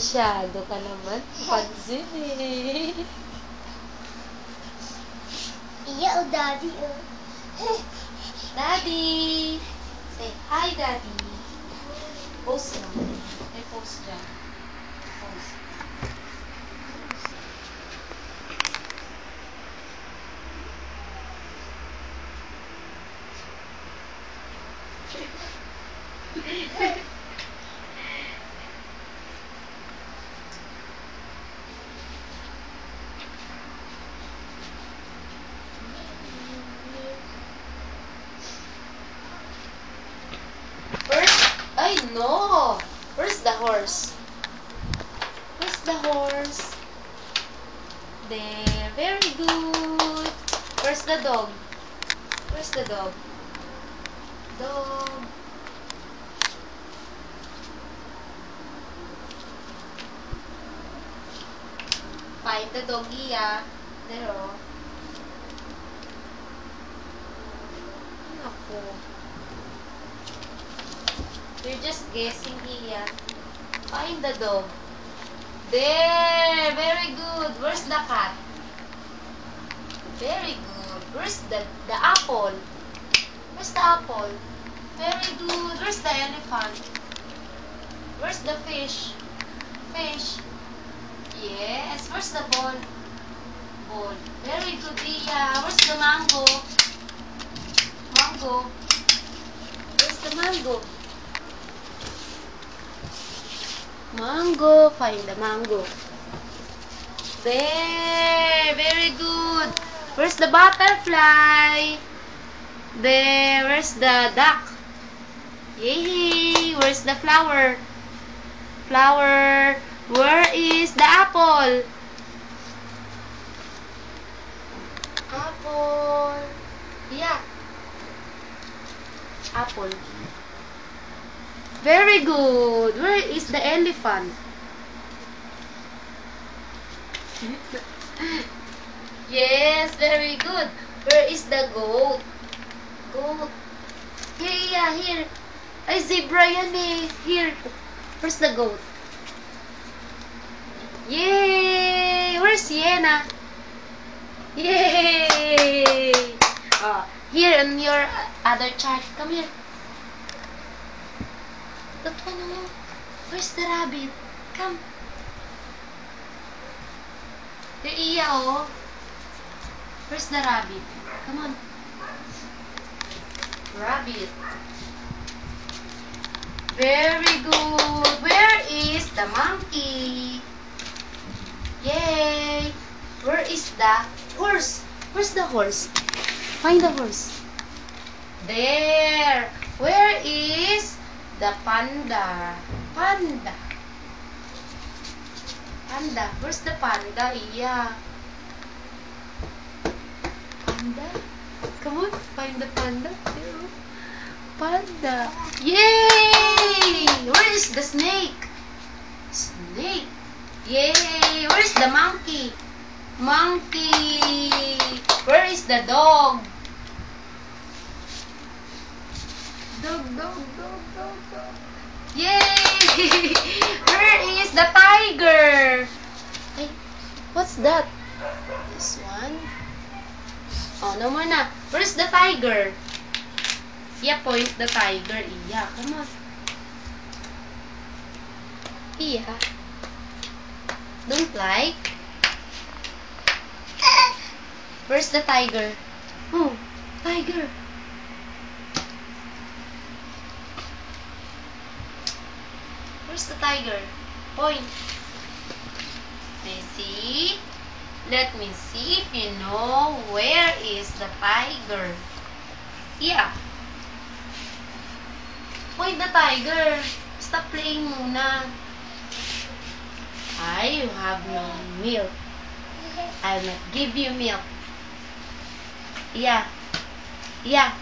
Masyado ka naman. Pansin eh. Yeah, oh, Daddy. Daddy! Say hi, Daddy. Pose naman. May pose dyan. Pose. Ay, no! Where's the horse? Where's the horse? There. Very good. Where's the dog? Where's the dog? Dog. Find the doggy, ah. There, oh. Ako. You're just guessing, Iya. Find the dog. There! Very good. Where's the cat? Very good. Where's the apple? Where's the apple? Very good. Where's the elephant? Where's the fish? Fish. Yes. Where's the ball? Ball. Very good, Iya. Where's the mango? Mango. Where's the mango? Mango. Find the mango. There. Very good. Where's the butterfly? There. Where's the duck? Yay. Where's the flower? Flower. Where is the apple? Apple. Yeah. Apple. Very good. Where is the elephant? Yes, very good. Where is the goat? Goat. Here, yeah, here. Ay, zebra yan eh. Here. Where's the goat? Yay! Where's Sienna? Yay! Oh, here on your other chart. Come here. That one, oh. Where's the rabbit? Come. Here, Iya, oh. Where's the rabbit? Come on. Rabbit. Very good. Where is the monkey? Yay! Where is the horse? Where's the horse? Find the horse. There. Where is the panda? Panda. Panda. Where's the panda? Iya. Panda. Come on. Find the panda. Panda. Yay! Where is the snake? Snake. Yay! Where is the monkey? Monkey. Where is the dog? Dog, dog, dog, dog, dog. Yay! Where is the tiger? Hey, what's that? This one? Oh, no more na. Where's the tiger? Yeah, point the tiger. Iya, come on. Iya. Don't like. Where's the tiger? Oh, tiger. Where's the tiger? Point. Let me see. Let me see if you know where is the tiger. Yeah. Point the tiger. Stop playing muna. You have no milk. I'll not give you milk. Yeah. Yeah.